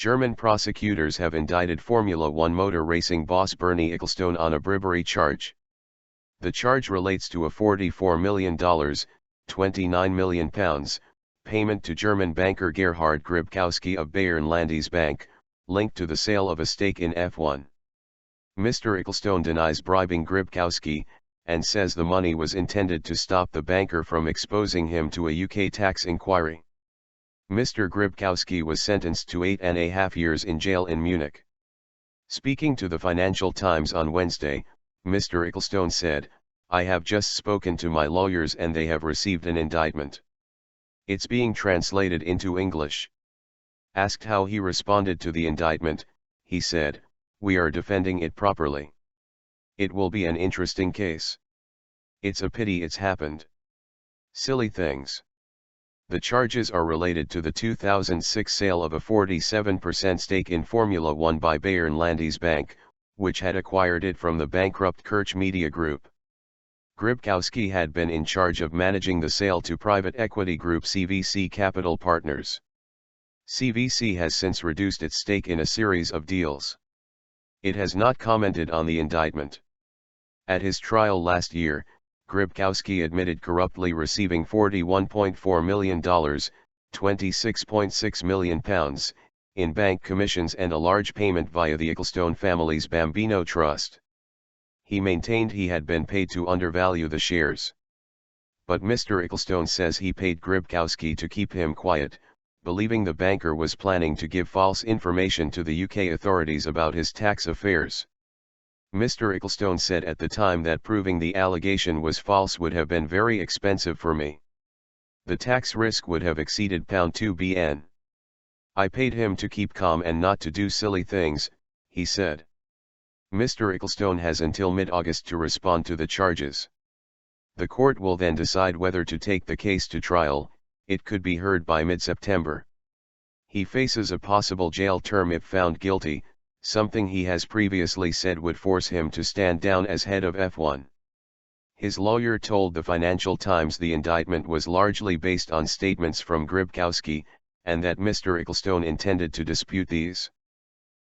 German prosecutors have indicted Formula One motor racing boss Bernie Ecclestone on a bribery charge. The charge relates to a $44 million, £29 million, payment to German banker Gerhard Gribkowsky of Bayern Landesbank, linked to the sale of a stake in F1. Mr. Ecclestone denies bribing Gribkowsky, and says the money was intended to stop the banker from exposing him to a UK tax inquiry. Mr. Gribkowsky was sentenced to 8.5 years in jail in Munich. Speaking to the Financial Times on Wednesday, Mr. Ecclestone said, "I have just spoken to my lawyers and they have received an indictment. It's being translated into English." Asked how he responded to the indictment, he said, "We are defending it properly. It will be an interesting case. It's a pity it's happened. Silly things." The charges are related to the 2006 sale of a 47% stake in Formula One by Bayern Landesbank, which had acquired it from the bankrupt Kirch media group. Gribkowsky had been in charge of managing the sale to private equity group CVC Capital Partners. CVC has since reduced its stake in a series of deals. It has not commented on the indictment. At his trial last year, Gribkowsky admitted corruptly receiving $41.4 million, £26.6 million, in bank commissions and a large payment via the Ecclestone family's Bambino Trust. He maintained he had been paid to undervalue the shares. But Mr. Ecclestone says he paid Gribkowsky to keep him quiet, believing the banker was planning to give false information to the UK authorities about his tax affairs. Mr. Ecclestone said at the time that proving the allegation was false would have been very expensive for me. The tax risk would have exceeded £2 billion. "I paid him to keep calm and not to do silly things," he said. Mr. Ecclestone has until mid-August to respond to the charges. The court will then decide whether to take the case to trial. It could be heard by mid-September. He faces a possible jail term if found guilty, something he has previously said would force him to stand down as head of F1. His lawyer told the Financial Times the indictment was largely based on statements from Gribkowsky, and that Mr. Ecclestone intended to dispute these.